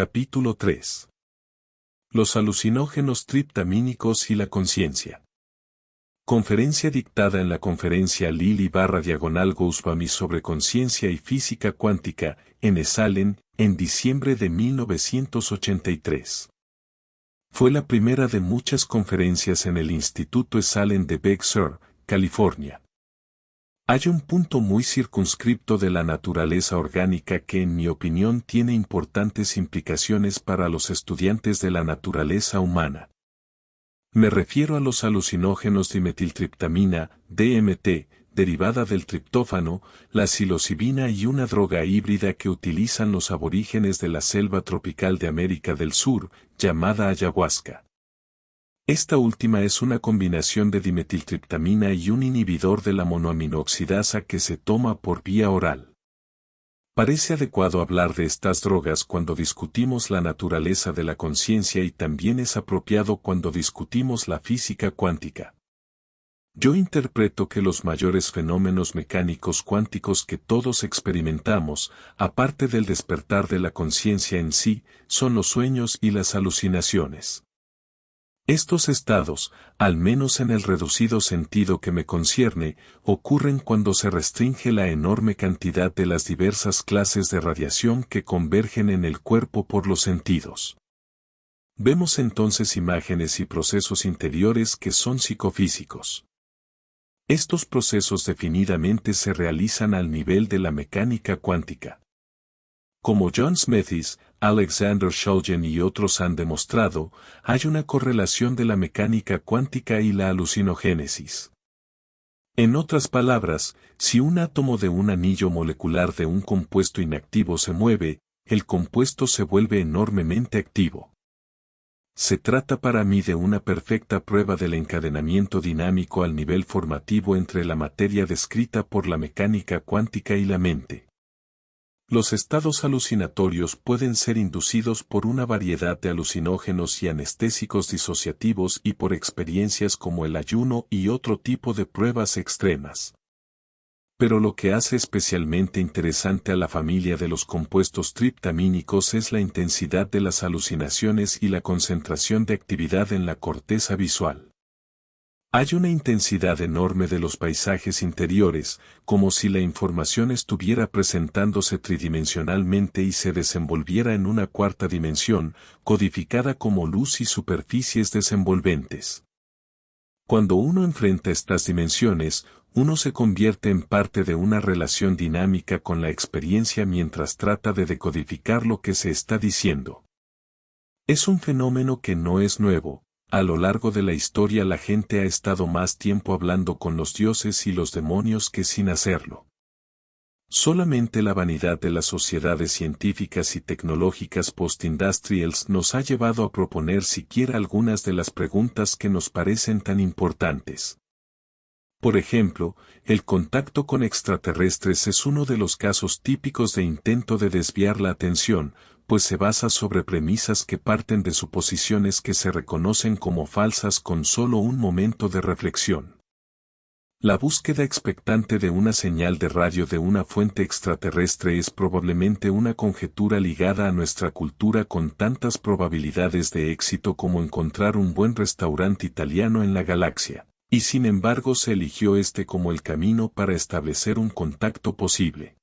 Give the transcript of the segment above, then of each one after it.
Capítulo 3. Los alucinógenos triptamínicos y la conciencia. Conferencia dictada en la conferencia Lilly/Gousbami sobre conciencia y física cuántica, en Esalen, en diciembre de 1983. Fue la primera de muchas conferencias en el Instituto Esalen de Big Sur, California. Hay un punto muy circunscripto de la naturaleza orgánica que en mi opinión tiene importantes implicaciones para los estudiantes de la naturaleza humana. Me refiero a los alucinógenos dimetiltriptamina, DMT, derivada del triptófano, la psilocibina y una droga híbrida que utilizan los aborígenes de la selva tropical de América del Sur, llamada ayahuasca. Esta última es una combinación de dimetiltriptamina y un inhibidor de la monoaminoxidasa que se toma por vía oral. Parece adecuado hablar de estas drogas cuando discutimos la naturaleza de la conciencia y también es apropiado cuando discutimos la física cuántica. Yo interpreto que los mayores fenómenos mecánicos cuánticos que todos experimentamos, aparte del despertar de la conciencia en sí, son los sueños y las alucinaciones. Estos estados, al menos en el reducido sentido que me concierne, ocurren cuando se restringe la enorme cantidad de las diversas clases de radiación que convergen en el cuerpo por los sentidos. Vemos entonces imágenes y procesos interiores que son psicofísicos. Estos procesos definidamente se realizan al nivel de la mecánica cuántica. Como John Smeathis, Alexander Shulgin y otros han demostrado, hay una correlación de la mecánica cuántica y la alucinogénesis. En otras palabras, si un átomo de un anillo molecular de un compuesto inactivo se mueve, el compuesto se vuelve enormemente activo. Se trata para mí de una perfecta prueba del encadenamiento dinámico al nivel formativo entre la materia descrita por la mecánica cuántica y la mente. Los estados alucinatorios pueden ser inducidos por una variedad de alucinógenos y anestésicos disociativos y por experiencias como el ayuno y otro tipo de pruebas extremas. Pero lo que hace especialmente interesante a la familia de los compuestos triptamínicos es la intensidad de las alucinaciones y la concentración de actividad en la corteza visual. Hay una intensidad enorme de los paisajes interiores, como si la información estuviera presentándose tridimensionalmente y se desenvolviera en una cuarta dimensión, codificada como luz y superficies desenvolventes. Cuando uno enfrenta estas dimensiones, uno se convierte en parte de una relación dinámica con la experiencia mientras trata de decodificar lo que se está diciendo. Es un fenómeno que no es nuevo. A lo largo de la historia la gente ha estado más tiempo hablando con los dioses y los demonios que sin hacerlo. Solamente la vanidad de las sociedades científicas y tecnológicas post-industrials nos ha llevado a proponer siquiera algunas de las preguntas que nos parecen tan importantes. Por ejemplo, el contacto con extraterrestres es uno de los casos típicos de intento de desviar la atención, pues se basa sobre premisas que parten de suposiciones que se reconocen como falsas con solo un momento de reflexión. La búsqueda expectante de una señal de radio de una fuente extraterrestre es probablemente una conjetura ligada a nuestra cultura con tantas probabilidades de éxito como encontrar un buen restaurante italiano en la galaxia, y sin embargo se eligió este como el camino para establecer un contacto posible.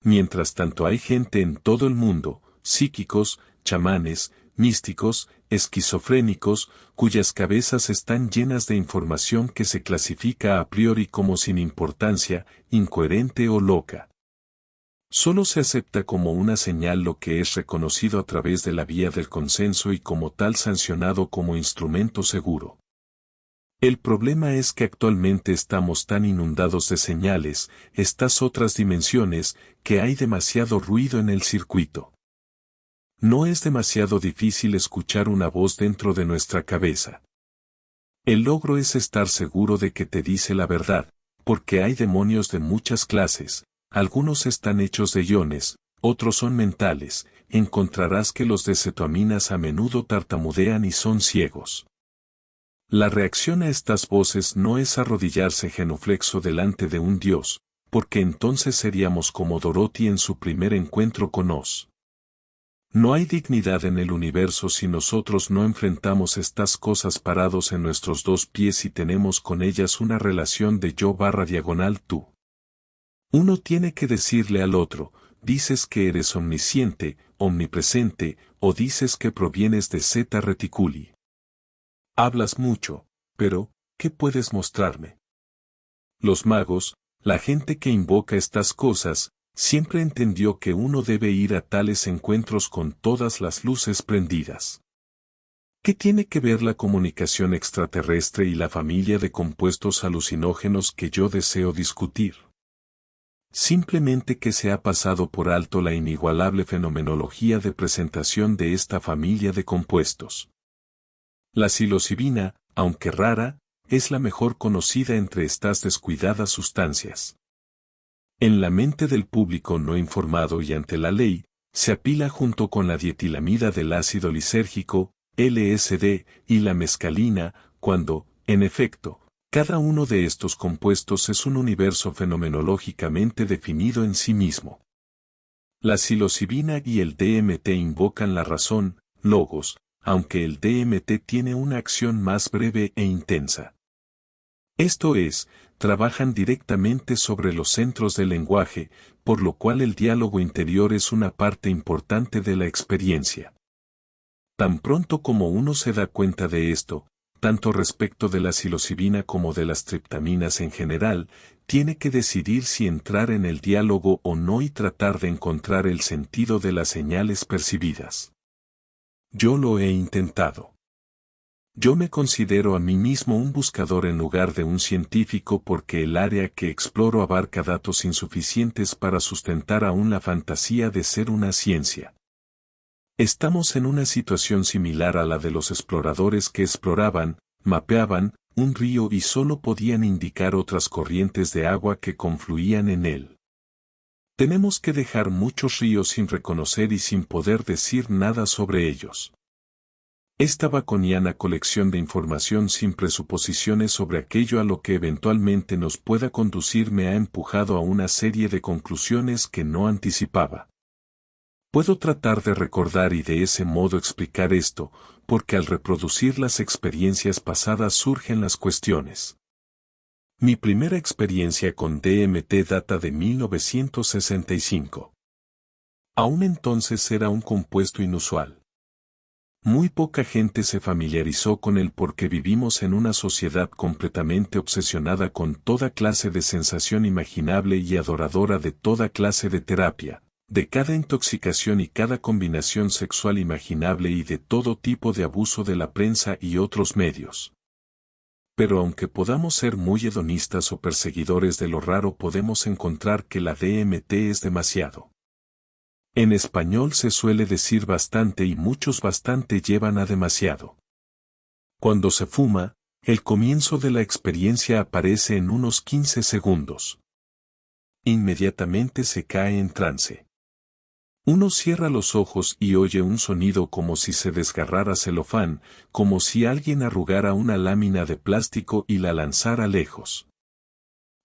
Mientras tanto hay gente en todo el mundo, psíquicos, chamanes, místicos, esquizofrénicos, cuyas cabezas están llenas de información que se clasifica a priori como sin importancia, incoherente o loca. Solo se acepta como una señal lo que es reconocido a través de la vía del consenso y como tal sancionado como instrumento seguro. El problema es que actualmente estamos tan inundados de señales, estas otras dimensiones, que hay demasiado ruido en el circuito. No es demasiado difícil escuchar una voz dentro de nuestra cabeza. El logro es estar seguro de que te dice la verdad, porque hay demonios de muchas clases, algunos están hechos de iones, otros son mentales, encontrarás que los de cetoaminas a menudo tartamudean y son ciegos. La reacción a estas voces no es arrodillarse genuflexo delante de un dios, porque entonces seríamos como Dorothy en su primer encuentro con Oz. No hay dignidad en el universo si nosotros no enfrentamos estas cosas parados en nuestros dos pies y tenemos con ellas una relación de yo/tú. Uno tiene que decirle al otro, dices que eres omnisciente, omnipresente, o dices que provienes de Zeta Reticuli. Hablas mucho, pero, ¿qué puedes mostrarme? Los magos, la gente que invoca estas cosas, siempre entendió que uno debe ir a tales encuentros con todas las luces prendidas. ¿Qué tiene que ver la comunicación extraterrestre y la familia de compuestos alucinógenos que yo deseo discutir? Simplemente que se ha pasado por alto la inigualable fenomenología de presentación de esta familia de compuestos. La psilocibina, aunque rara, es la mejor conocida entre estas descuidadas sustancias. En la mente del público no informado y ante la ley, se apila junto con la dietilamida del ácido lisérgico, LSD, y la mescalina, cuando, en efecto, cada uno de estos compuestos es un universo fenomenológicamente definido en sí mismo. La psilocibina y el DMT invocan la razón, logos, aunque el DMT tiene una acción más breve e intensa. Esto es, trabajan directamente sobre los centros del lenguaje, por lo cual el diálogo interior es una parte importante de la experiencia. Tan pronto como uno se da cuenta de esto, tanto respecto de la psilocibina como de las triptaminas en general, tiene que decidir si entrar en el diálogo o no y tratar de encontrar el sentido de las señales percibidas. Yo lo he intentado. Yo me considero a mí mismo un buscador en lugar de un científico porque el área que exploro abarca datos insuficientes para sustentar aún la fantasía de ser una ciencia. Estamos en una situación similar a la de los exploradores que exploraban, mapeaban, un río y solo podían indicar otras corrientes de agua que confluían en él. Tenemos que dejar muchos ríos sin reconocer y sin poder decir nada sobre ellos. Esta baconiana colección de información sin presuposiciones sobre aquello a lo que eventualmente nos pueda conducir me ha empujado a una serie de conclusiones que no anticipaba. Puedo tratar de recordar y de ese modo explicar esto, porque al reproducir las experiencias pasadas surgen las cuestiones. Mi primera experiencia con DMT data de 1965. Aún entonces era un compuesto inusual. Muy poca gente se familiarizó con él porque vivimos en una sociedad completamente obsesionada con toda clase de sensación imaginable y adoradora de toda clase de terapia, de cada intoxicación y cada combinación sexual imaginable y de todo tipo de abuso de la prensa y otros medios. Pero aunque podamos ser muy hedonistas o perseguidores de lo raro, podemos encontrar que la DMT es demasiado. En español se suele decir bastante y muchos bastante llevan a demasiado. Cuando se fuma, el comienzo de la experiencia aparece en unos 15 segundos. Inmediatamente se cae en trance. Uno cierra los ojos y oye un sonido como si se desgarrara celofán, como si alguien arrugara una lámina de plástico y la lanzara lejos.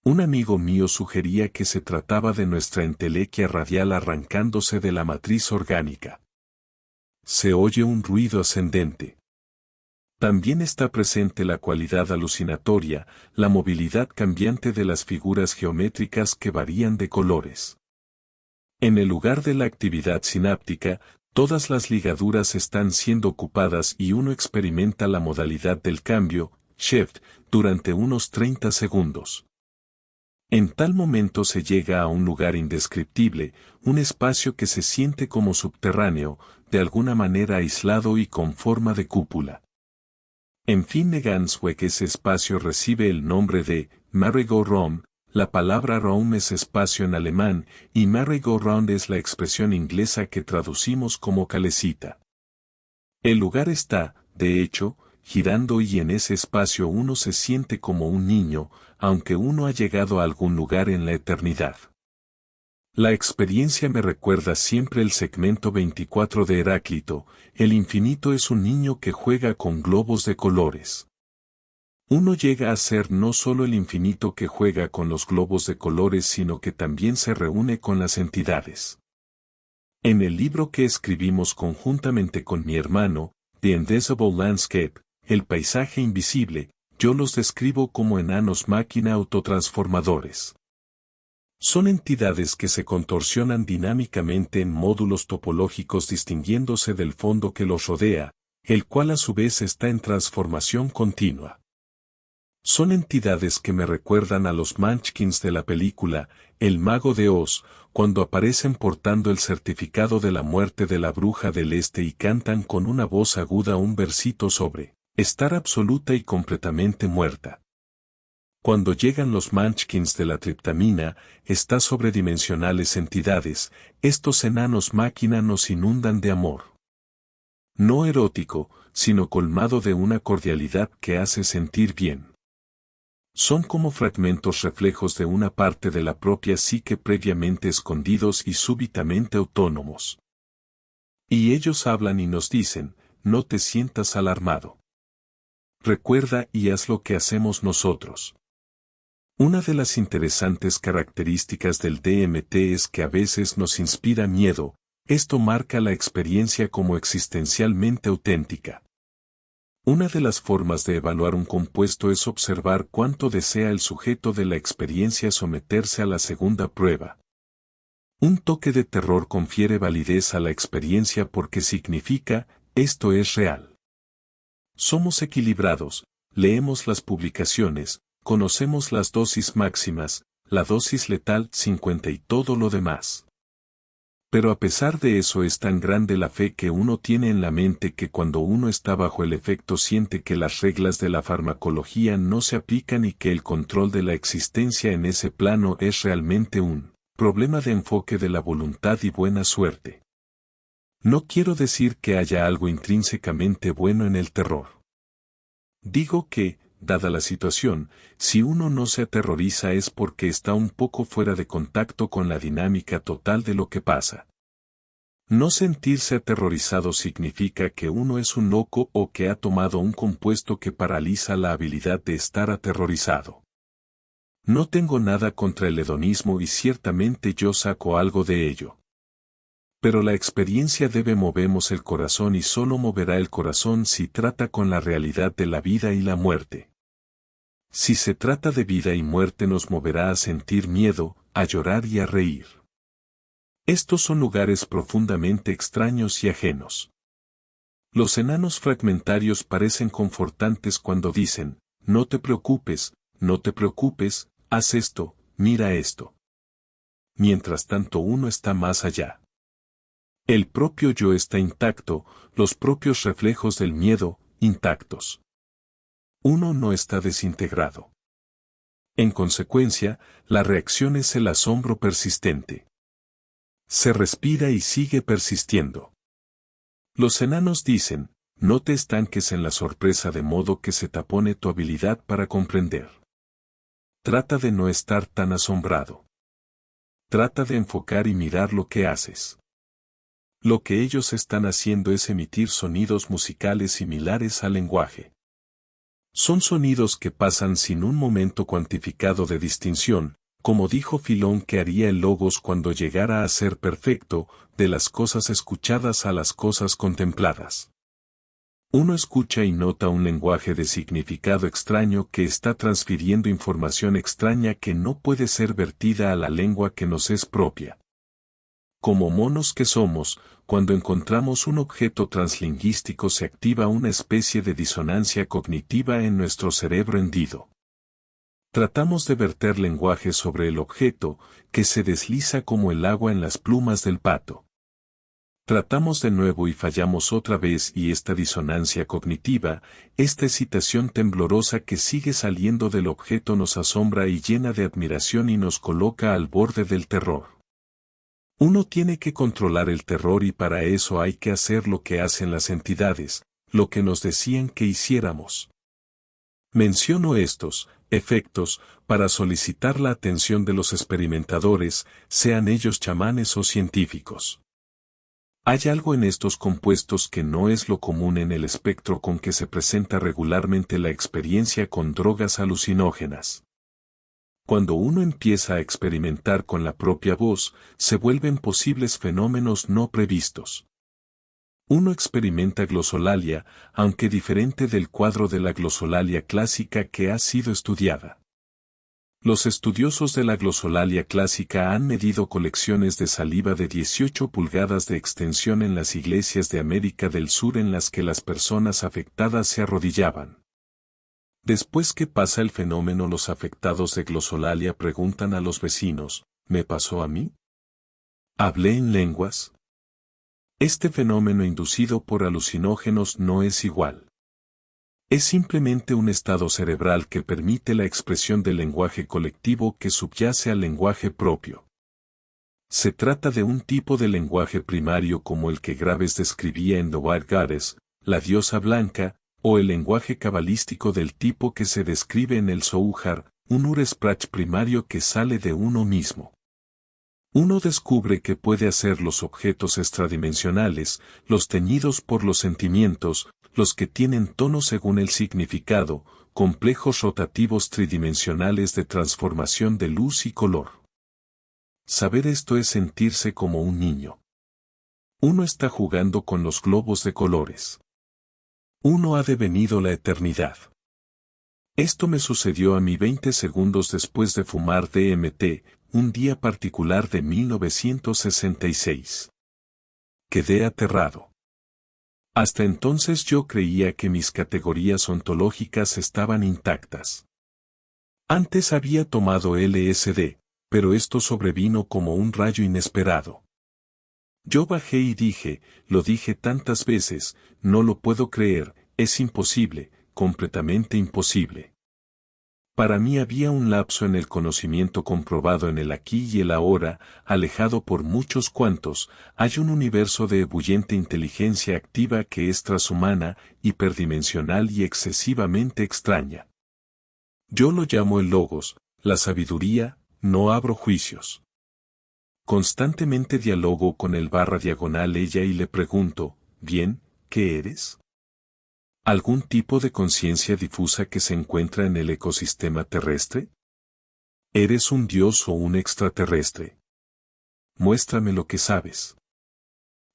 Un amigo mío sugería que se trataba de nuestra entelequia radial arrancándose de la matriz orgánica. Se oye un ruido ascendente. También está presente la cualidad alucinatoria, la movilidad cambiante de las figuras geométricas que varían de colores. En el lugar de la actividad sináptica, todas las ligaduras están siendo ocupadas y uno experimenta la modalidad del cambio, shift, durante unos 30 segundos. En tal momento se llega a un lugar indescriptible, un espacio que se siente como subterráneo, de alguna manera aislado y con forma de cúpula. En fin que ese espacio recibe el nombre de merry-go-round, la palabra round es espacio en alemán, y merry-go-round es la expresión inglesa que traducimos como calecita. El lugar está, de hecho, girando y en ese espacio uno se siente como un niño, aunque uno ha llegado a algún lugar en la eternidad. La experiencia me recuerda siempre el segmento 24 de Heráclito, el infinito es un niño que juega con globos de colores. Uno llega a ser no solo el infinito que juega con los globos de colores sino que también se reúne con las entidades. En el libro que escribimos conjuntamente con mi hermano, The Invisible Landscape, el paisaje invisible, yo los describo como enanos máquina autotransformadores. Son entidades que se contorsionan dinámicamente en módulos topológicos distinguiéndose del fondo que los rodea, el cual a su vez está en transformación continua. Son entidades que me recuerdan a los Munchkins de la película El Mago de Oz, cuando aparecen portando el certificado de la muerte de la bruja del este y cantan con una voz aguda un versito sobre estar absoluta y completamente muerta. Cuando llegan los Munchkins de la triptamina, estas sobredimensionales entidades, estos enanos máquina nos inundan de amor. No erótico, sino colmado de una cordialidad que hace sentir bien. Son como fragmentos reflejos de una parte de la propia psique previamente escondidos y súbitamente autónomos. Y ellos hablan y nos dicen, no te sientas alarmado. Recuerda y haz lo que hacemos nosotros. Una de las interesantes características del DMT es que a veces nos inspira miedo, esto marca la experiencia como existencialmente auténtica. Una de las formas de evaluar un compuesto es observar cuánto desea el sujeto de la experiencia someterse a la segunda prueba. Un toque de terror confiere validez a la experiencia porque significa, esto es real. Somos equilibrados, leemos las publicaciones, conocemos las dosis máximas, la dosis letal 50 y todo lo demás. Pero a pesar de eso es tan grande la fe que uno tiene en la mente que cuando uno está bajo el efecto siente que las reglas de la farmacología no se aplican y que el control de la existencia en ese plano es realmente un problema de enfoque de la voluntad y buena suerte. No quiero decir que haya algo intrínsecamente bueno en el terror. Digo que, dada la situación, si uno no se aterroriza es porque está un poco fuera de contacto con la dinámica total de lo que pasa. No sentirse aterrorizado significa que uno es un loco o que ha tomado un compuesto que paraliza la habilidad de estar aterrorizado. No tengo nada contra el hedonismo y ciertamente yo saco algo de ello. Pero la experiencia debe movemos el corazón y solo moverá el corazón si trata con la realidad de la vida y la muerte. Si se trata de vida y muerte nos moverá a sentir miedo, a llorar y a reír. Estos son lugares profundamente extraños y ajenos. Los enanos fragmentarios parecen confortantes cuando dicen, no te preocupes, haz esto, mira esto. Mientras tanto uno está más allá. El propio yo está intacto, los propios reflejos del miedo, intactos. Uno no está desintegrado. En consecuencia, la reacción es el asombro persistente. Se respira y sigue persistiendo. Los enanos dicen, no te estanques en la sorpresa de modo que se tapone tu habilidad para comprender. Trata de no estar tan asombrado. Trata de enfocar y mirar lo que haces. Lo que ellos están haciendo es emitir sonidos musicales similares al lenguaje. Son sonidos que pasan sin un momento cuantificado de distinción, como dijo Filón que haría el logos cuando llegara a ser perfecto, de las cosas escuchadas a las cosas contempladas. Uno escucha y nota un lenguaje de significado extraño que está transfiriendo información extraña que no puede ser vertida a la lengua que nos es propia. Como monos que somos, cuando encontramos un objeto translingüístico se activa una especie de disonancia cognitiva en nuestro cerebro hendido. Tratamos de verter lenguaje sobre el objeto, que se desliza como el agua en las plumas del pato. Tratamos de nuevo y fallamos otra vez y esta disonancia cognitiva, esta excitación temblorosa que sigue saliendo del objeto nos asombra y llena de admiración y nos coloca al borde del terror. Uno tiene que controlar el terror y para eso hay que hacer lo que hacen las entidades, lo que nos decían que hiciéramos. Menciono estos efectos para solicitar la atención de los experimentadores, sean ellos chamanes o científicos. Hay algo en estos compuestos que no es lo común en el espectro con que se presenta regularmente la experiencia con drogas alucinógenas. Cuando uno empieza a experimentar con la propia voz, se vuelven posibles fenómenos no previstos. Uno experimenta glosolalia, aunque diferente del cuadro de la glosolalia clásica que ha sido estudiada. Los estudiosos de la glosolalia clásica han medido colecciones de saliva de 18 pulgadas de extensión en las iglesias de América del Sur en las que las personas afectadas se arrodillaban. Después que pasa el fenómeno, los afectados de glosolalia preguntan a los vecinos, ¿me pasó a mí? ¿Hablé en lenguas? Este fenómeno inducido por alucinógenos no es igual. Es simplemente un estado cerebral que permite la expresión del lenguaje colectivo que subyace al lenguaje propio. Se trata de un tipo de lenguaje primario como el que Graves describía en The White Goddess, la diosa blanca, o el lenguaje cabalístico del tipo que se describe en el Zohar, un Ur-Sprach primario que sale de uno mismo. Uno descubre que puede hacer los objetos extradimensionales, los teñidos por los sentimientos, los que tienen tono según el significado, complejos rotativos tridimensionales de transformación de luz y color. Saber esto es sentirse como un niño. Uno está jugando con los globos de colores. Uno ha devenido la eternidad. Esto me sucedió a mí 20 segundos después de fumar DMT, un día particular de 1966. Quedé aterrado. Hasta entonces yo creía que mis categorías ontológicas estaban intactas. Antes había tomado LSD, pero esto sobrevino como un rayo inesperado. Yo bajé y dije, lo dije tantas veces, no lo puedo creer, es imposible, completamente imposible. Para mí había un lapso en el conocimiento comprobado en el aquí y el ahora, alejado por muchos cuantos, hay un universo de ebulliente inteligencia activa que es transhumana, hiperdimensional y excesivamente extraña. Yo lo llamo el logos, la sabiduría, no abro juicios. Constantemente dialogo con el // ella y le pregunto, bien, ¿qué eres? ¿Algún tipo de conciencia difusa que se encuentra en el ecosistema terrestre? ¿Eres un dios o un extraterrestre? Muéstrame lo que sabes.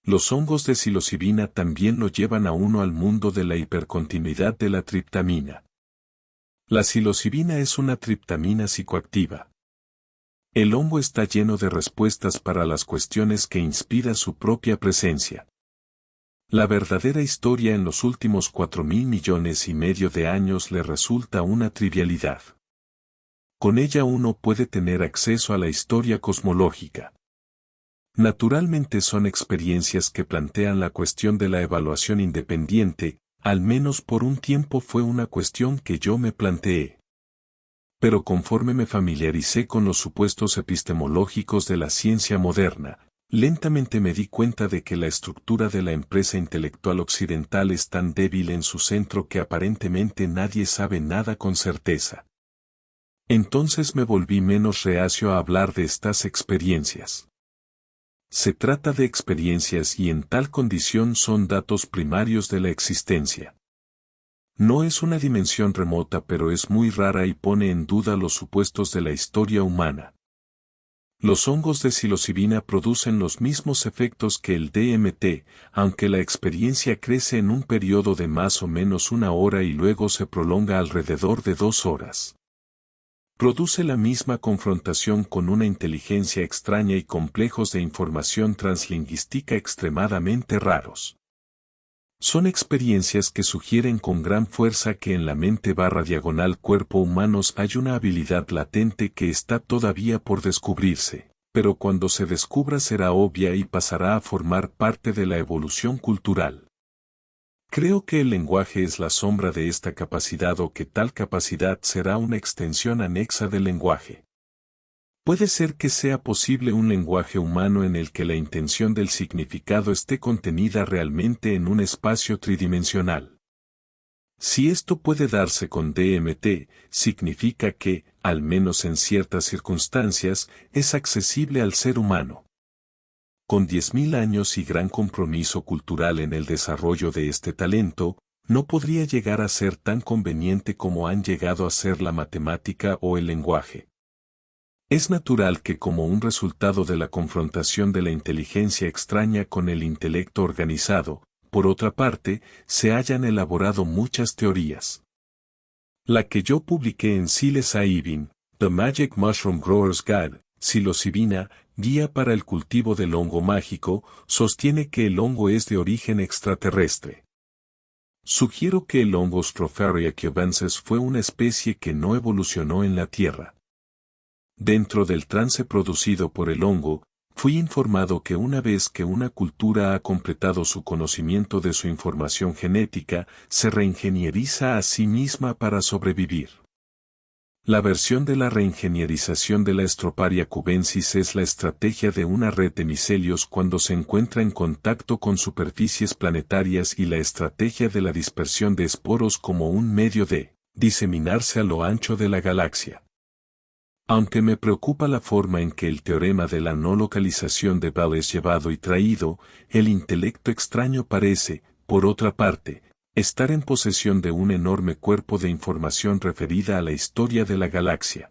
Los hongos de psilocibina también lo llevan a uno al mundo de la hipercontinuidad de la triptamina. La psilocibina es una triptamina psicoactiva. El hongo está lleno de respuestas para las cuestiones que inspira su propia presencia. La verdadera historia en los últimos 4.000 millones y medio de años le resulta una trivialidad. Con ella uno puede tener acceso a la historia cosmológica. Naturalmente son experiencias que plantean la cuestión de la evaluación independiente, al menos por un tiempo fue una cuestión que yo me planteé. Pero conforme me familiaricé con los supuestos epistemológicos de la ciencia moderna, lentamente me di cuenta de que la estructura de la empresa intelectual occidental es tan débil en su centro que aparentemente nadie sabe nada con certeza. Entonces me volví menos reacio a hablar de estas experiencias. Se trata de experiencias y en tal condición son datos primarios de la existencia. No es una dimensión remota, pero es muy rara y pone en duda los supuestos de la historia humana. Los hongos de psilocibina producen los mismos efectos que el DMT, aunque la experiencia crece en un periodo de más o menos 1 hora y luego se prolonga alrededor de 2 horas. Produce la misma confrontación con una inteligencia extraña y complejos de información translingüística extremadamente raros. Son experiencias que sugieren con gran fuerza que en la mente / cuerpo humanos hay una habilidad latente que está todavía por descubrirse, pero cuando se descubra será obvia y pasará a formar parte de la evolución cultural. Creo que el lenguaje es la sombra de esta capacidad o que tal capacidad será una extensión anexa del lenguaje. Puede ser que sea posible un lenguaje humano en el que la intención del significado esté contenida realmente en un espacio tridimensional. Si esto puede darse con DMT, significa que, al menos en ciertas circunstancias, es accesible al ser humano. Con 10.000 años y gran compromiso cultural en el desarrollo de este talento, no podría llegar a ser tan conveniente como han llegado a ser la matemática o el lenguaje. Es natural que como un resultado de la confrontación de la inteligencia extraña con el intelecto organizado, por otra parte, se hayan elaborado muchas teorías. La que yo publiqué en Psilocybin, The Magic Mushroom Grower's Guide, Psilocibina, Guía para el cultivo del hongo mágico, sostiene que el hongo es de origen extraterrestre. Sugiero que el hongo Stropharia cubensis fue una especie que no evolucionó en la Tierra. Dentro del trance producido por el hongo, fui informado que una vez que una cultura ha completado su conocimiento de su información genética, se reingenieriza a sí misma para sobrevivir. La versión de la reingenierización de la Stropharia cubensis es la estrategia de una red de micelios cuando se encuentra en contacto con superficies planetarias y la estrategia de la dispersión de esporos como un medio de diseminarse a lo ancho de la galaxia. Aunque me preocupa la forma en que el teorema de la no localización de Bell es llevado y traído, el intelecto extraño parece, por otra parte, estar en posesión de un enorme cuerpo de información referida a la historia de la galaxia.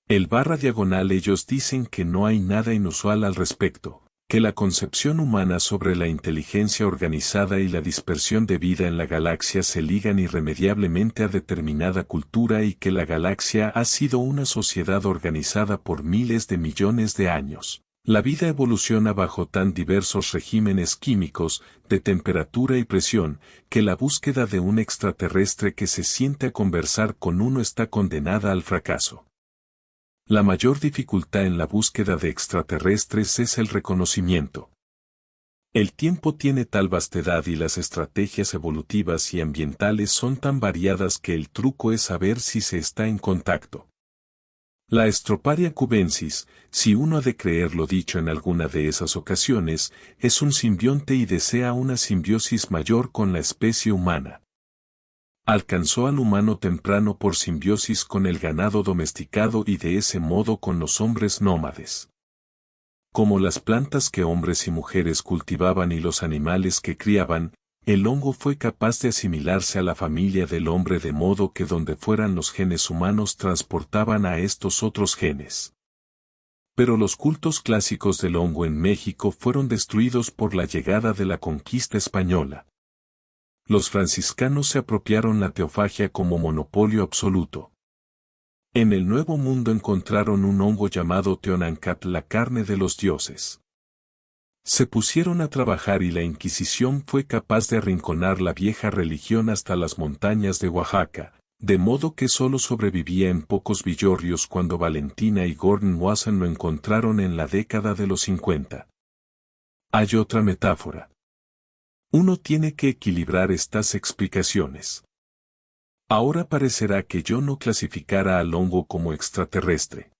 Ellos dicen que no hay nada inusual al respecto, que la concepción humana sobre la inteligencia organizada y la dispersión de vida en la galaxia se ligan irremediablemente a determinada cultura y que la galaxia ha sido una sociedad organizada por miles de millones de años. La vida evoluciona bajo tan diversos regímenes químicos, de temperatura y presión, que la búsqueda de un extraterrestre que se siente a conversar con uno está condenada al fracaso. La mayor dificultad en la búsqueda de extraterrestres es el reconocimiento. El tiempo tiene tal vastedad y las estrategias evolutivas y ambientales son tan variadas que el truco es saber si se está en contacto. La Stropharia cubensis, si uno ha de creer lo dicho en alguna de esas ocasiones, es un simbionte y desea una simbiosis mayor con la especie humana. Alcanzó al humano temprano por simbiosis con el ganado domesticado y de ese modo con los hombres nómades. Como las plantas que hombres y mujeres cultivaban y los animales que criaban, el hongo fue capaz de asimilarse a la familia del hombre de modo que donde fueran los genes humanos transportaban a estos otros genes. Pero los cultos clásicos del hongo en México fueron destruidos por la llegada de la conquista española. Los franciscanos se apropiaron la teofagia como monopolio absoluto. En el Nuevo Mundo encontraron un hongo llamado Teonancat, la carne de los dioses. Se pusieron a trabajar y la Inquisición fue capaz de arrinconar la vieja religión hasta las montañas de Oaxaca, de modo que solo sobrevivía en pocos villorrios cuando Valentina y Gordon Wasson lo encontraron en la década de los 50. Hay otra metáfora. Uno tiene que equilibrar estas explicaciones. Ahora parecerá que yo no clasificara al hongo como extraterrestre.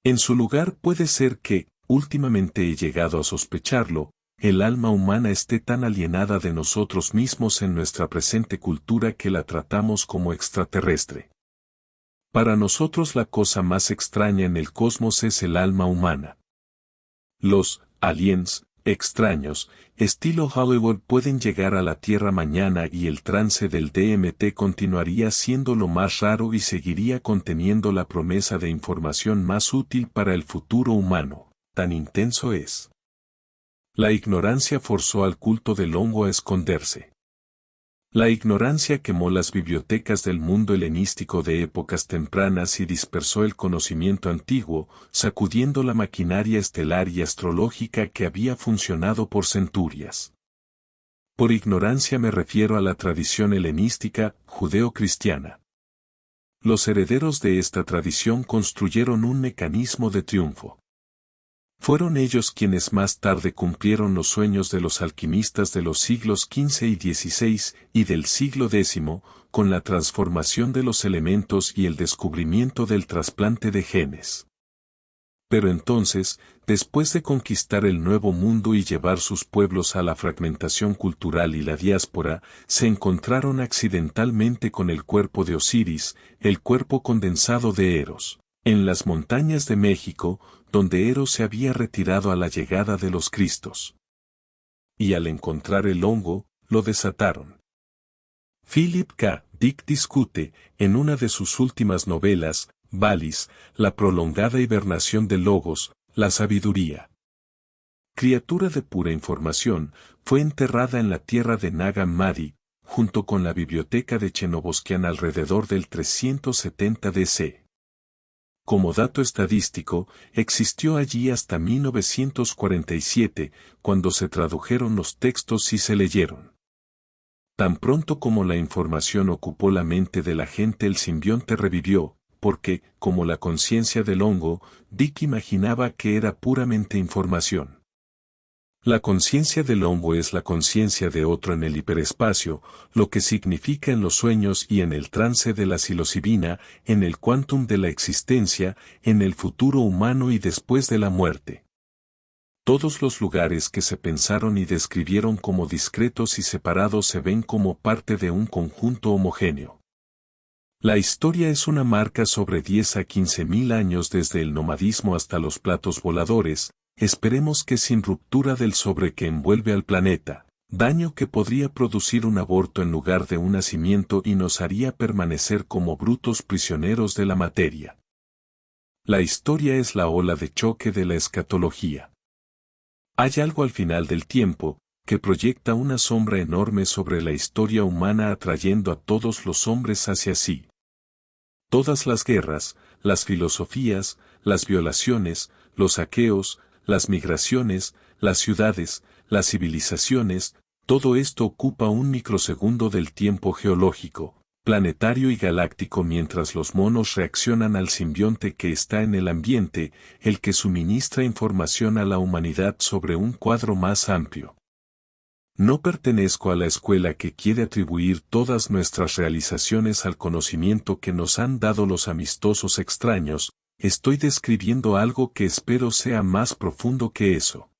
En su lugar puede ser que, últimamente he llegado a sospecharlo, el alma humana esté tan alienada de nosotros mismos en nuestra presente cultura que la tratamos como extraterrestre. Para nosotros la cosa más extraña en el cosmos es el alma humana. Los aliens extraños, estilo Hollywood, pueden llegar a la Tierra mañana y el trance del DMT continuaría siendo lo más raro y seguiría conteniendo la promesa de información más útil para el futuro humano. Tan intenso es. La ignorancia forzó al culto del hongo a esconderse. La ignorancia quemó las bibliotecas del mundo helenístico de épocas tempranas y dispersó el conocimiento antiguo, sacudiendo la maquinaria estelar y astrológica que había funcionado por centurias. Por ignorancia me refiero a la tradición helenística, judeo-cristiana. Los herederos de esta tradición construyeron un mecanismo de triunfo. Fueron ellos quienes más tarde cumplieron los sueños de los alquimistas de los siglos XV y XVI y del siglo X, con la transformación de los elementos y el descubrimiento del trasplante de genes. Pero entonces, después de conquistar el Nuevo Mundo y llevar sus pueblos a la fragmentación cultural y la diáspora, se encontraron accidentalmente con el cuerpo de Osiris, el cuerpo condensado de Eros, en las montañas de México, donde Eros se había retirado a la llegada de los Cristos. Y al encontrar el hongo, lo desataron. Philip K. Dick discute, en una de sus últimas novelas, Valis, la prolongada hibernación del Logos, la sabiduría. Criatura de pura información, fue enterrada en la tierra de Nag Hammadi, junto con la biblioteca de Chenoboskian alrededor del 370 DC. Como dato estadístico, existió allí hasta 1947, cuando se tradujeron los textos y se leyeron. Tan pronto como la información ocupó la mente de la gente, el simbionte revivió, porque, como la conciencia del hongo, Dick imaginaba que era puramente información. La conciencia del hongo es la conciencia de otro en el hiperespacio, lo que significa en los sueños y en el trance de la psilocibina, en el quantum de la existencia, en el futuro humano y después de la muerte. Todos los lugares que se pensaron y describieron como discretos y separados se ven como parte de un conjunto homogéneo. La historia es una marca sobre 10 a 15.000 años desde el nomadismo hasta los platos voladores. Esperemos que sin ruptura del sobre que envuelve al planeta, daño que podría producir un aborto en lugar de un nacimiento y nos haría permanecer como brutos prisioneros de la materia. La historia es la ola de choque de la escatología. Hay algo al final del tiempo, que proyecta una sombra enorme sobre la historia humana atrayendo a todos los hombres hacia sí. Todas las guerras, las filosofías, las violaciones, los saqueos, las migraciones, las ciudades, las civilizaciones, todo esto ocupa un microsegundo del tiempo geológico, planetario y galáctico mientras los monos reaccionan al simbionte que está en el ambiente, el que suministra información a la humanidad sobre un cuadro más amplio. No pertenezco a la escuela que quiere atribuir todas nuestras realizaciones al conocimiento que nos han dado los amistosos extraños. Estoy describiendo algo que espero sea más profundo que eso.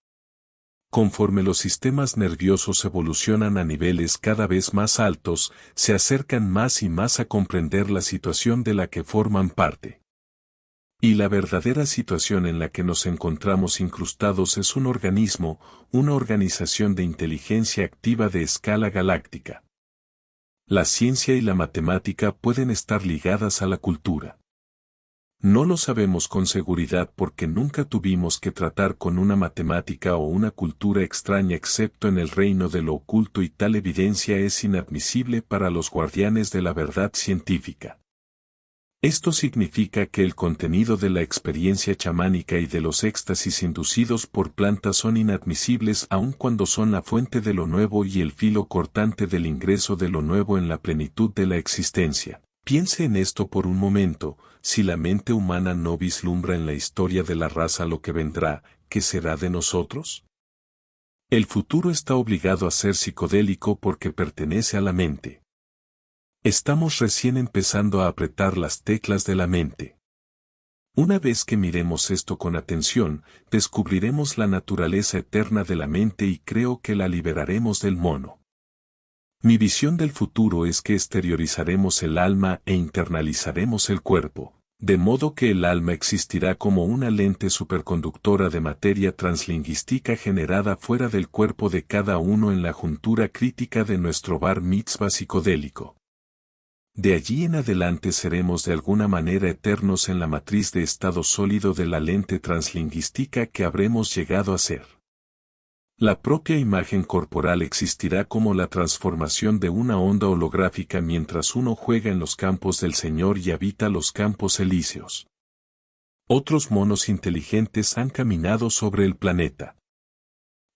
Conforme los sistemas nerviosos evolucionan a niveles cada vez más altos, se acercan más y más a comprender la situación de la que forman parte. Y la verdadera situación en la que nos encontramos incrustados es un organismo, una organización de inteligencia activa de escala galáctica. La ciencia y la matemática pueden estar ligadas a la cultura. No lo sabemos con seguridad porque nunca tuvimos que tratar con una matemática o una cultura extraña excepto en el reino de lo oculto y tal evidencia es inadmisible para los guardianes de la verdad científica. Esto significa que el contenido de la experiencia chamánica y de los éxtasis inducidos por plantas son inadmisibles aun cuando son la fuente de lo nuevo y el filo cortante del ingreso de lo nuevo en la plenitud de la existencia. Piense en esto por un momento, si la mente humana no vislumbra en la historia de la raza lo que vendrá, ¿qué será de nosotros? El futuro está obligado a ser psicodélico porque pertenece a la mente. Estamos recién empezando a apretar las teclas de la mente. Una vez que miremos esto con atención, descubriremos la naturaleza eterna de la mente y creo que la liberaremos del mono. Mi visión del futuro es que exteriorizaremos el alma e internalizaremos el cuerpo, de modo que el alma existirá como una lente superconductora de materia translingüística generada fuera del cuerpo de cada uno en la juntura crítica de nuestro bar mitzvah psicodélico. De allí en adelante seremos de alguna manera eternos en la matriz de estado sólido de la lente translingüística que habremos llegado a ser. La propia imagen corporal existirá como la transformación de una onda holográfica mientras uno juega en los campos del Señor y habita los campos elíseos. Otros monos inteligentes han caminado sobre el planeta.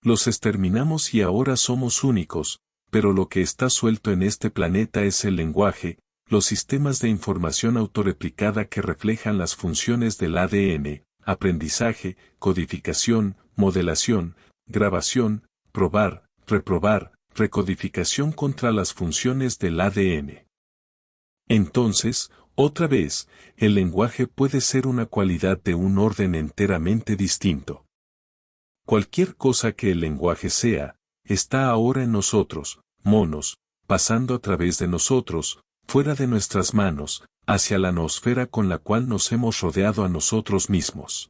Los exterminamos y ahora somos únicos, pero lo que está suelto en este planeta es el lenguaje, los sistemas de información autorreplicada que reflejan las funciones del ADN, aprendizaje, codificación, modelación, grabación, probar, reprobar, recodificación contra las funciones del ADN. Entonces, otra vez, el lenguaje puede ser una cualidad de un orden enteramente distinto. Cualquier cosa que el lenguaje sea, está ahora en nosotros, monos, pasando a través de nosotros, fuera de nuestras manos, hacia la noosfera con la cual nos hemos rodeado a nosotros mismos.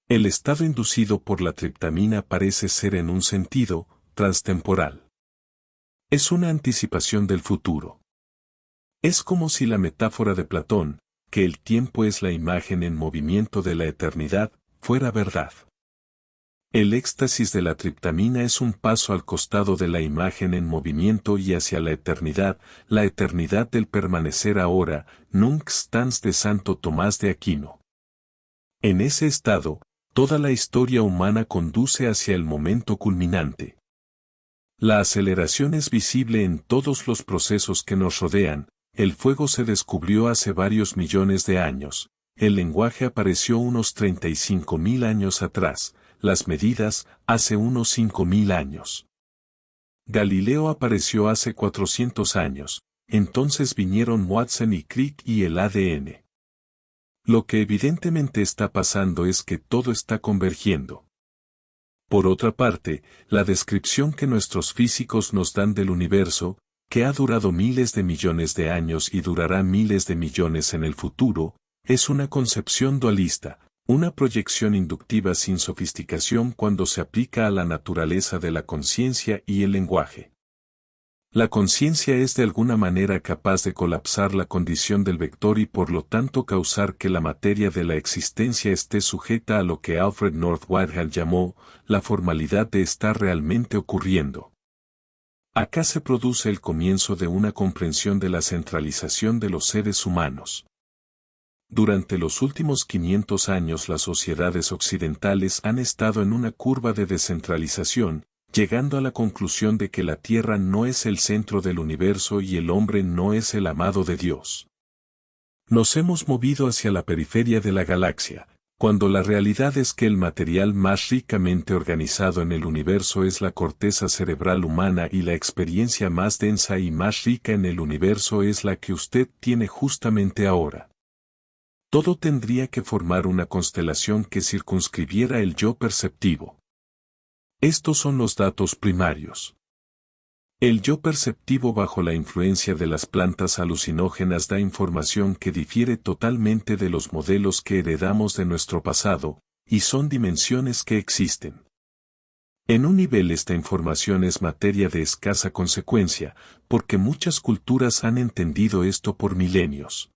El estado inducido por la triptamina parece ser en un sentido, transtemporal. Es una anticipación del futuro. Es como si la metáfora de Platón, que el tiempo es la imagen en movimiento de la eternidad, fuera verdad. El éxtasis de la triptamina es un paso al costado de la imagen en movimiento y hacia la eternidad del permanecer ahora, nunc stans de Santo Tomás de Aquino. En ese estado, toda la historia humana conduce hacia el momento culminante. La aceleración es visible en todos los procesos que nos rodean. El fuego se descubrió hace varios millones de años. El lenguaje apareció unos 35.000 años atrás. Las medidas, hace unos 5.000 años. Galileo apareció hace 400 años. Entonces vinieron Watson y Crick y el ADN. Lo que evidentemente está pasando es que todo está convergiendo. Por otra parte, la descripción que nuestros físicos nos dan del universo, que ha durado miles de millones de años y durará miles de millones en el futuro, es una concepción dualista, una proyección inductiva sin sofisticación cuando se aplica a la naturaleza de la conciencia y el lenguaje. La conciencia es de alguna manera capaz de colapsar la condición del vector y por lo tanto causar que la materia de la existencia esté sujeta a lo que Alfred North Whitehead llamó la formalidad de estar realmente ocurriendo. Acá se produce el comienzo de una comprensión de la centralización de los seres humanos. Durante los últimos 500 años las sociedades occidentales han estado en una curva de descentralización, llegando a la conclusión de que la Tierra no es el centro del universo y el hombre no es el amado de Dios. Nos hemos movido hacia la periferia de la galaxia, cuando la realidad es que el material más ricamente organizado en el universo es la corteza cerebral humana y la experiencia más densa y más rica en el universo es la que usted tiene justamente ahora. Todo tendría que formar una constelación que circunscribiera el yo perceptivo. Estos son los datos primarios. El yo perceptivo bajo la influencia de las plantas alucinógenas da información que difiere totalmente de los modelos que heredamos de nuestro pasado, y son dimensiones que existen. En un nivel esta información es materia de escasa consecuencia, porque muchas culturas han entendido esto por milenios.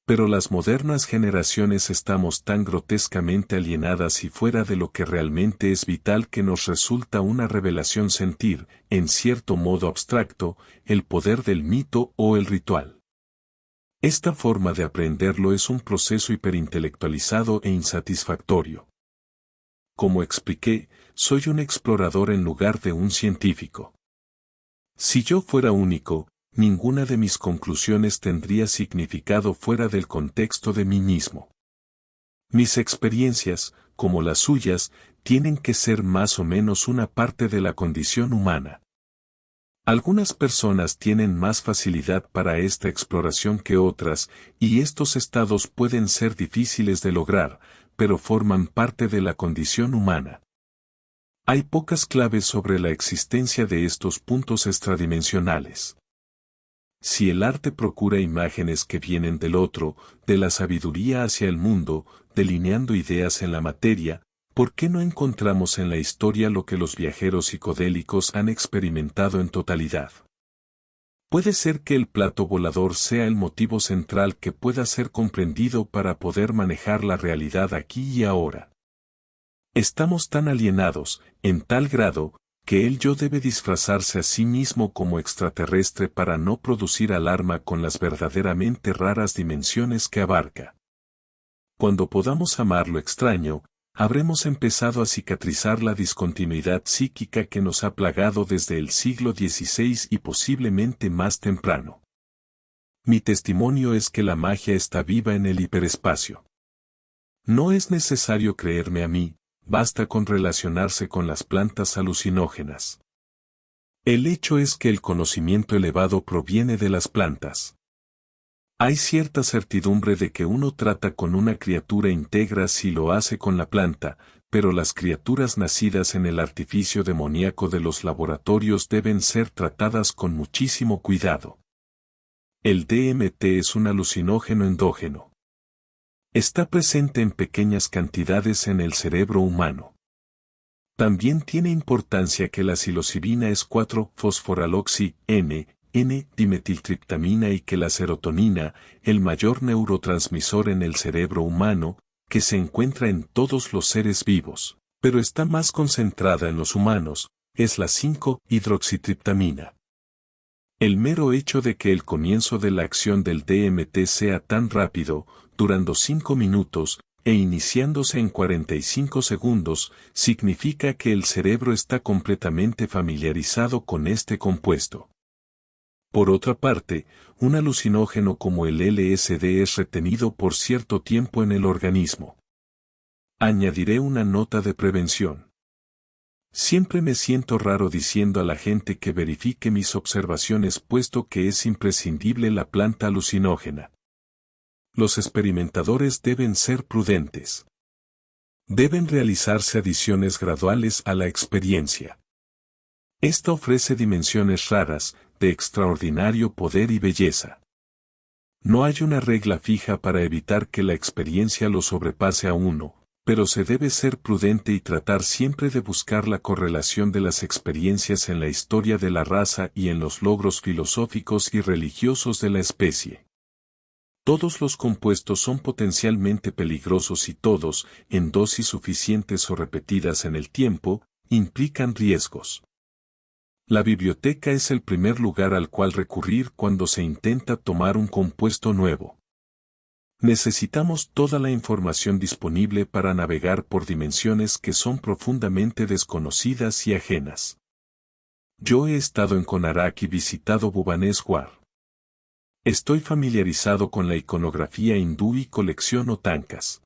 Pero las modernas generaciones estamos tan grotescamente alienadas y fuera de lo que realmente es vital que nos resulta una revelación sentir, en cierto modo abstracto, el poder del mito o el ritual. Esta forma de aprenderlo es un proceso hiperintelectualizado e insatisfactorio. Como expliqué, soy un explorador en lugar de un científico. Si yo fuera único, ninguna de mis conclusiones tendría significado fuera del contexto de mí mismo. Mis experiencias, como las suyas, tienen que ser más o menos una parte de la condición humana. Algunas personas tienen más facilidad para esta exploración que otras, y estos estados pueden ser difíciles de lograr, pero forman parte de la condición humana. Hay pocas claves sobre la existencia de estos puntos extradimensionales. Si el arte procura imágenes que vienen del otro, de la sabiduría hacia el mundo, delineando ideas en la materia, ¿por qué no encontramos en la historia lo que los viajeros psicodélicos han experimentado en totalidad? Puede ser que el plato volador sea el motivo central que pueda ser comprendido para poder manejar la realidad aquí y ahora. Estamos tan alienados, en tal grado, que el yo debe disfrazarse a sí mismo como extraterrestre para no producir alarma con las verdaderamente raras dimensiones que abarca. Cuando podamos amar lo extraño, habremos empezado a cicatrizar la discontinuidad psíquica que nos ha plagado desde el siglo XVI y posiblemente más temprano. Mi testimonio es que la magia está viva en el hiperespacio. No es necesario creerme a mí, basta con relacionarse con las plantas alucinógenas. El hecho es que el conocimiento elevado proviene de las plantas. Hay cierta certidumbre de que uno trata con una criatura íntegra si lo hace con la planta, pero las criaturas nacidas en el artificio demoníaco de los laboratorios deben ser tratadas con muchísimo cuidado. El DMT es un alucinógeno endógeno. Está presente en pequeñas cantidades en el cerebro humano. También tiene importancia que la psilocibina es 4-fosforaloxi-N, N-dimetiltriptamina y que la serotonina, el mayor neurotransmisor en el cerebro humano, que se encuentra en todos los seres vivos, pero está más concentrada en los humanos, es la 5-hidroxitriptamina. El mero hecho de que el comienzo de la acción del DMT sea tan rápido, durando 5 minutos, e iniciándose en 45 segundos, significa que el cerebro está completamente familiarizado con este compuesto. Por otra parte, un alucinógeno como el LSD es retenido por cierto tiempo en el organismo. Añadiré una nota de prevención. Siempre me siento raro diciendo a la gente que verifique mis observaciones puesto que es imprescindible la planta alucinógena. Los experimentadores deben ser prudentes. Deben realizarse adiciones graduales a la experiencia. Esta ofrece dimensiones raras, de extraordinario poder y belleza. No hay una regla fija para evitar que la experiencia lo sobrepase a uno, pero se debe ser prudente y tratar siempre de buscar la correlación de las experiencias en la historia de la raza y en los logros filosóficos y religiosos de la especie. Todos los compuestos son potencialmente peligrosos y todos, en dosis suficientes o repetidas en el tiempo, implican riesgos. La biblioteca es el primer lugar al cual recurrir cuando se intenta tomar un compuesto nuevo. Necesitamos toda la información disponible para navegar por dimensiones que son profundamente desconocidas y ajenas. Yo he estado en Konarak y visitado Bhubaneswar. Estoy familiarizado con la iconografía hindú y colecciono tankas.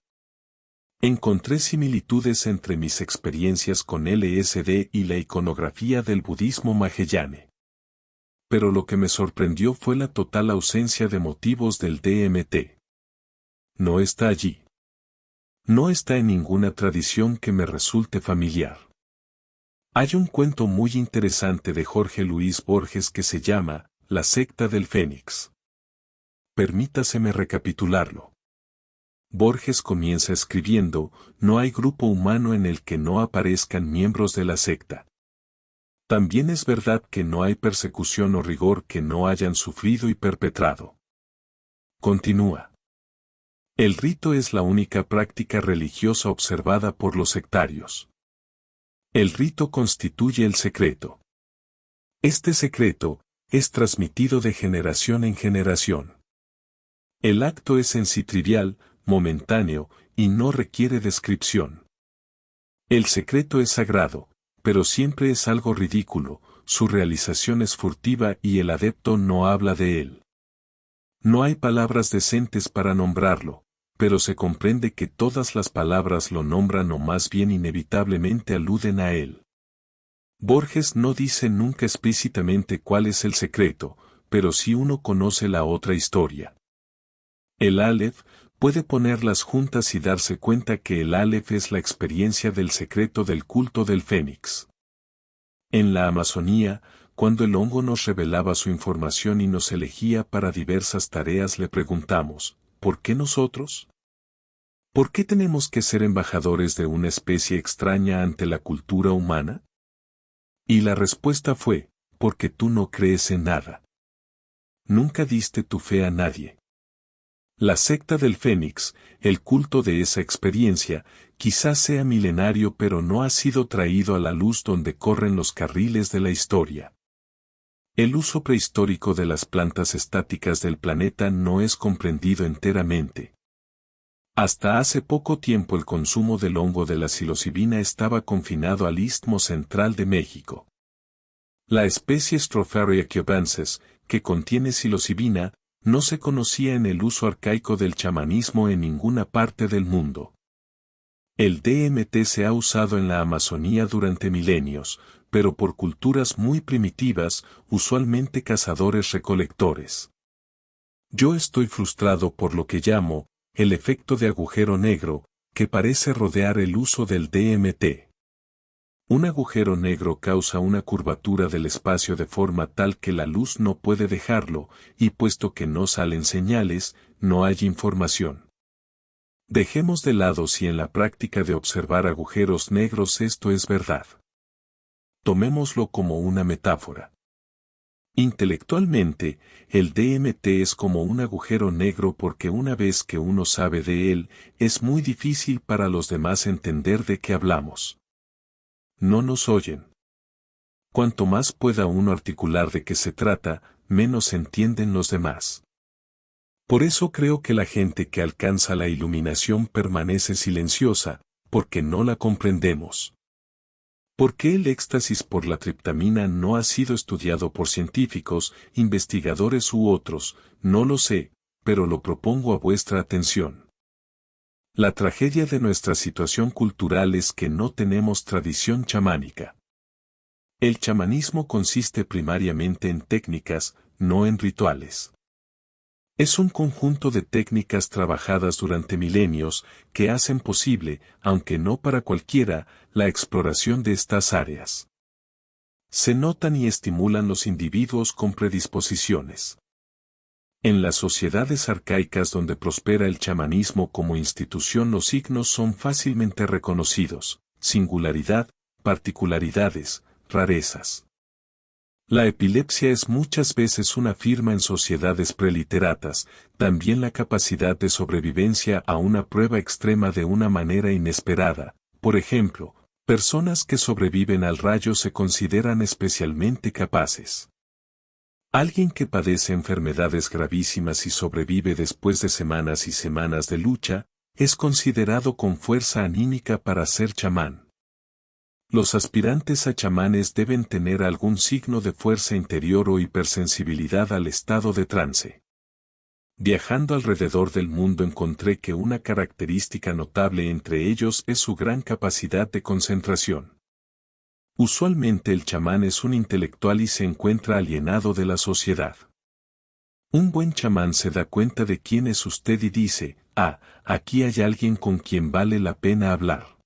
Encontré similitudes entre mis experiencias con LSD y la iconografía del budismo mahayana. Pero lo que me sorprendió fue la total ausencia de motivos del DMT. No está allí. No está en ninguna tradición que me resulte familiar. Hay un cuento muy interesante de Jorge Luis Borges que se llama La secta del Fénix. Permítaseme recapitularlo. Borges comienza escribiendo, no hay grupo humano en el que no aparezcan miembros de la secta. También es verdad que no hay persecución o rigor que no hayan sufrido y perpetrado. Continúa. El rito es la única práctica religiosa observada por los sectarios. El rito constituye el secreto. Este secreto es transmitido de generación en generación. El acto es en sí trivial, momentáneo, y no requiere descripción. El secreto es sagrado, pero siempre es algo ridículo, su realización es furtiva y el adepto no habla de él. No hay palabras decentes para nombrarlo, pero se comprende que todas las palabras lo nombran o más bien inevitablemente aluden a él. Borges no dice nunca explícitamente cuál es el secreto, pero sí uno conoce la otra historia. El Aleph puede ponerlas juntas y darse cuenta que el Aleph es la experiencia del secreto del culto del Fénix. En la Amazonía, cuando el hongo nos revelaba su información y nos elegía para diversas tareas, le preguntamos, ¿por qué nosotros? ¿Por qué tenemos que ser embajadores de una especie extraña ante la cultura humana? Y la respuesta fue, porque tú no crees en nada. Nunca diste tu fe a nadie. La secta del Fénix, el culto de esa experiencia, quizás sea milenario pero no ha sido traído a la luz donde corren los carriles de la historia. El uso prehistórico de las plantas estáticas del planeta no es comprendido enteramente. Hasta hace poco tiempo el consumo del hongo de la psilocibina estaba confinado al Istmo Central de México. La especie Stropharia cubensis, que contiene psilocibina, no se conocía en el uso arcaico del chamanismo en ninguna parte del mundo. El DMT se ha usado en la Amazonía durante milenios, pero por culturas muy primitivas, usualmente cazadores-recolectores. Yo estoy frustrado por lo que llamo el efecto de agujero negro, que parece rodear el uso del DMT. Un agujero negro causa una curvatura del espacio de forma tal que la luz no puede dejarlo, y puesto que no salen señales, no hay información. Dejemos de lado si en la práctica de observar agujeros negros esto es verdad. Tomémoslo como una metáfora. Intelectualmente, el DMT es como un agujero negro porque una vez que uno sabe de él, es muy difícil para los demás entender de qué hablamos. No nos oyen. Cuanto más pueda uno articular de qué se trata, menos entienden los demás. Por eso creo que la gente que alcanza la iluminación permanece silenciosa, porque no la comprendemos. ¿Por qué el éxtasis por la triptamina no ha sido estudiado por científicos, investigadores u otros? No lo sé, pero lo propongo a vuestra atención. La tragedia de nuestra situación cultural es que no tenemos tradición chamánica. El chamanismo consiste primariamente en técnicas, no en rituales. Es un conjunto de técnicas trabajadas durante milenios que hacen posible, aunque no para cualquiera, la exploración de estas áreas. Se notan y estimulan los individuos con predisposiciones. En las sociedades arcaicas donde prospera el chamanismo como institución, los signos son fácilmente reconocidos: singularidad, particularidades, rarezas. La epilepsia es muchas veces una firma en sociedades preliteratas, también la capacidad de sobrevivencia a una prueba extrema de una manera inesperada. Por ejemplo, personas que sobreviven al rayo se consideran especialmente capaces. Alguien que padece enfermedades gravísimas y sobrevive después de semanas y semanas de lucha, es considerado con fuerza anímica para ser chamán. Los aspirantes a chamanes deben tener algún signo de fuerza interior o hipersensibilidad al estado de trance. Viajando alrededor del mundo encontré que una característica notable entre ellos es su gran capacidad de concentración. Usualmente el chamán es un intelectual y se encuentra alienado de la sociedad. Un buen chamán se da cuenta de quién es usted y dice: aquí hay alguien con quien vale la pena hablar.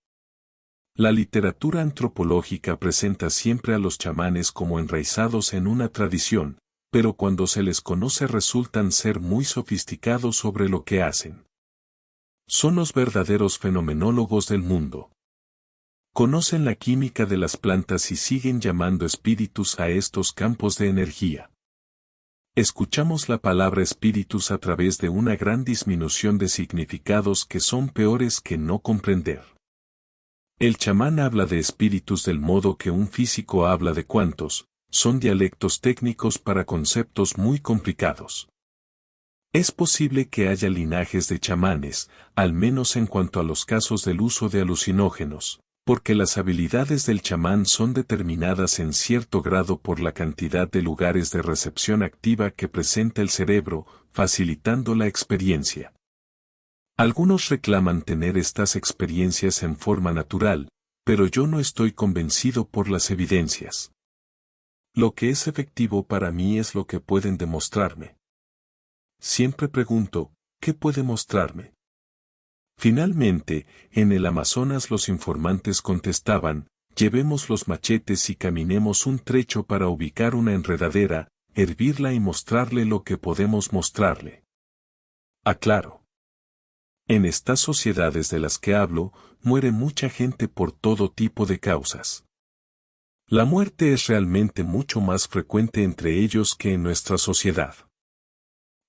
La literatura antropológica presenta siempre a los chamanes como enraizados en una tradición, pero cuando se les conoce resultan ser muy sofisticados sobre lo que hacen. Son los verdaderos fenomenólogos del mundo. Conocen la química de las plantas y siguen llamando espíritus a estos campos de energía. Escuchamos la palabra espíritus a través de una gran disminución de significados que son peores que no comprender. El chamán habla de espíritus del modo que un físico habla de cuantos, son dialectos técnicos para conceptos muy complicados. Es posible que haya linajes de chamanes, al menos en cuanto a los casos del uso de alucinógenos, porque las habilidades del chamán son determinadas en cierto grado por la cantidad de lugares de recepción activa que presenta el cerebro, facilitando la experiencia. Algunos reclaman tener estas experiencias en forma natural, pero yo no estoy convencido por las evidencias. Lo que es efectivo para mí es lo que pueden demostrarme. Siempre pregunto, ¿qué puede mostrarme? Finalmente, en el Amazonas los informantes contestaban: llevemos los machetes y caminemos un trecho para ubicar una enredadera, hervirla y mostrarle lo que podemos mostrarle. Aclaro. En estas sociedades de las que hablo, muere mucha gente por todo tipo de causas. La muerte es realmente mucho más frecuente entre ellos que en nuestra sociedad.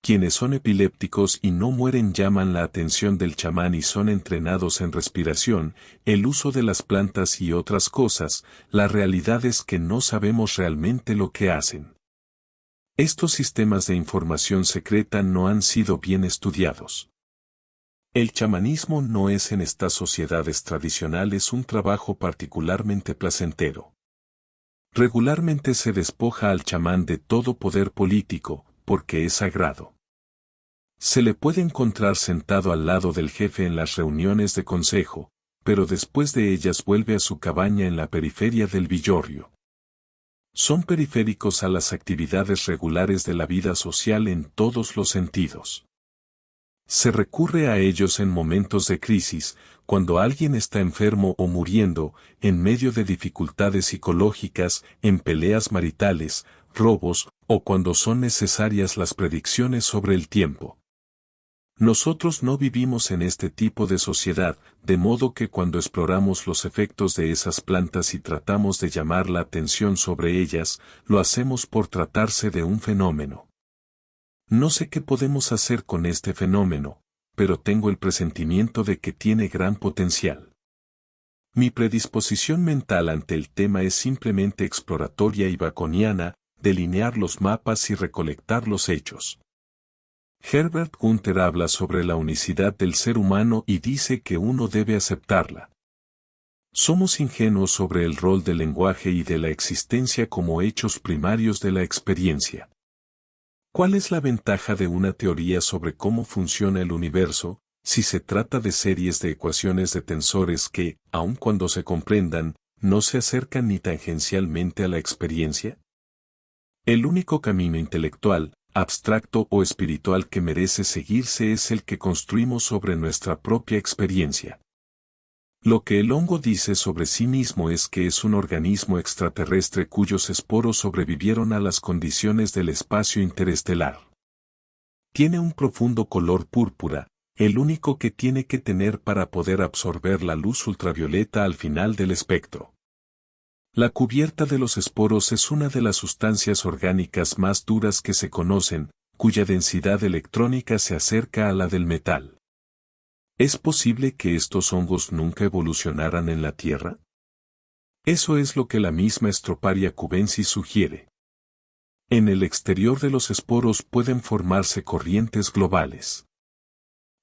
Quienes son epilépticos y no mueren llaman la atención del chamán y son entrenados en respiración, el uso de las plantas y otras cosas. La realidad es que no sabemos realmente lo que hacen. Estos sistemas de información secreta no han sido bien estudiados. El chamanismo no es en estas sociedades tradicionales un trabajo particularmente placentero. Regularmente se despoja al chamán de todo poder político, porque es sagrado. Se le puede encontrar sentado al lado del jefe en las reuniones de consejo, pero después de ellas vuelve a su cabaña en la periferia del villorrio. Son periféricos a las actividades regulares de la vida social en todos los sentidos. Se recurre a ellos en momentos de crisis, cuando alguien está enfermo o muriendo, en medio de dificultades psicológicas, en peleas maritales, robos, o cuando son necesarias las predicciones sobre el tiempo. Nosotros no vivimos en este tipo de sociedad, de modo que cuando exploramos los efectos de esas plantas y tratamos de llamar la atención sobre ellas, lo hacemos por tratarse de un fenómeno. No sé qué podemos hacer con este fenómeno, pero tengo el presentimiento de que tiene gran potencial. Mi predisposición mental ante el tema es simplemente exploratoria y baconiana, delinear los mapas y recolectar los hechos. Herbert Gunther habla sobre la unicidad del ser humano y dice que uno debe aceptarla. Somos ingenuos sobre el rol del lenguaje y de la existencia como hechos primarios de la experiencia. ¿Cuál es la ventaja de una teoría sobre cómo funciona el universo, si se trata de series de ecuaciones de tensores que, aun cuando se comprendan, no se acercan ni tangencialmente a la experiencia? El único camino intelectual, abstracto o espiritual que merece seguirse es el que construimos sobre nuestra propia experiencia. Lo que el hongo dice sobre sí mismo es que es un organismo extraterrestre cuyos esporos sobrevivieron a las condiciones del espacio interestelar. Tiene un profundo color púrpura, el único que tiene que tener para poder absorber la luz ultravioleta al final del espectro. La cubierta de los esporos es una de las sustancias orgánicas más duras que se conocen, cuya densidad electrónica se acerca a la del metal. ¿Es posible que estos hongos nunca evolucionaran en la Tierra? Eso es lo que la misma Stroparia cubensis sugiere. En el exterior de los esporos pueden formarse corrientes globales.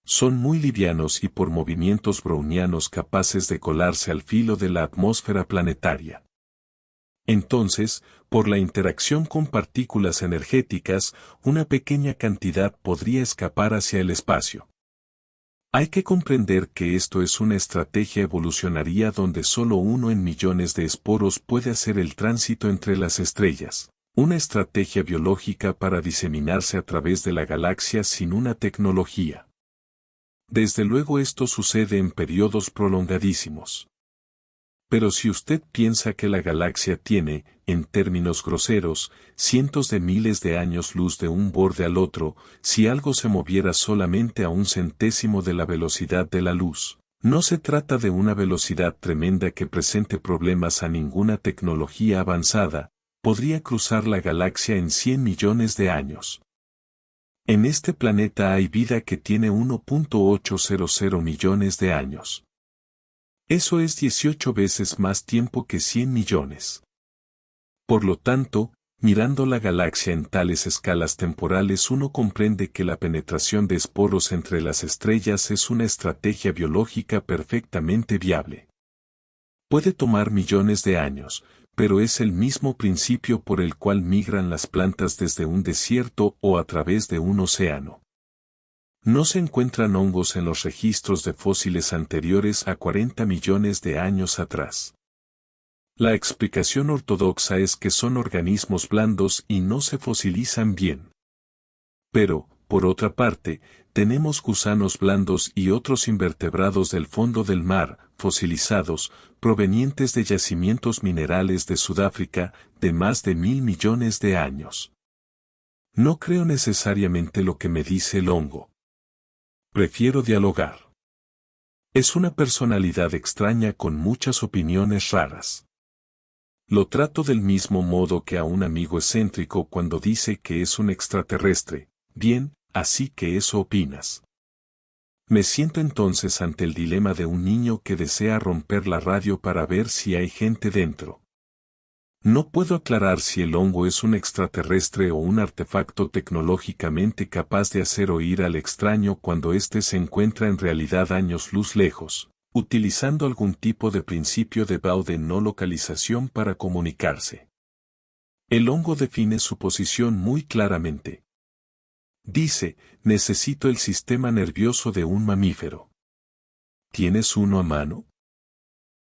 Son muy livianos y por movimientos brownianos capaces de colarse al filo de la atmósfera planetaria. Entonces, por la interacción con partículas energéticas, una pequeña cantidad podría escapar hacia el espacio. Hay que comprender que esto es una estrategia evolucionaria donde solo uno en millones de esporos puede hacer el tránsito entre las estrellas, una estrategia biológica para diseminarse a través de la galaxia sin una tecnología. Desde luego esto sucede en periodos prolongadísimos. Pero si usted piensa que la galaxia tiene, en términos groseros, cientos de miles de años luz de un borde al otro, si algo se moviera solamente a un centésimo de la velocidad de la luz, no se trata de una velocidad tremenda que presente problemas a ninguna tecnología avanzada, podría cruzar la galaxia en 100 millones de años. En este planeta hay vida que tiene 1.800 millones de años. Eso es 18 veces más tiempo que 100 millones. Por lo tanto, mirando la galaxia en tales escalas temporales uno comprende que la penetración de esporos entre las estrellas es una estrategia biológica perfectamente viable. Puede tomar millones de años, pero es el mismo principio por el cual migran las plantas desde un desierto o a través de un océano. No se encuentran hongos en los registros de fósiles anteriores a 40 millones de años atrás. La explicación ortodoxa es que son organismos blandos y no se fosilizan bien. Pero, por otra parte, tenemos gusanos blandos y otros invertebrados del fondo del mar, fosilizados, provenientes de yacimientos minerales de Sudáfrica, de más de 1.000 millones de años. No creo necesariamente lo que me dice el hongo. Prefiero dialogar. Es una personalidad extraña con muchas opiniones raras. Lo trato del mismo modo que a un amigo excéntrico cuando dice que es un extraterrestre. Bien, así que eso opinas. Me siento entonces ante el dilema de un niño que desea romper la radio para ver si hay gente dentro. No puedo aclarar si el hongo es un extraterrestre o un artefacto tecnológicamente capaz de hacer oír al extraño cuando éste se encuentra en realidad años luz lejos, utilizando algún tipo de principio de Baud de no localización para comunicarse. El hongo define su posición muy claramente. Dice, necesito el sistema nervioso de un mamífero. ¿Tienes uno a mano?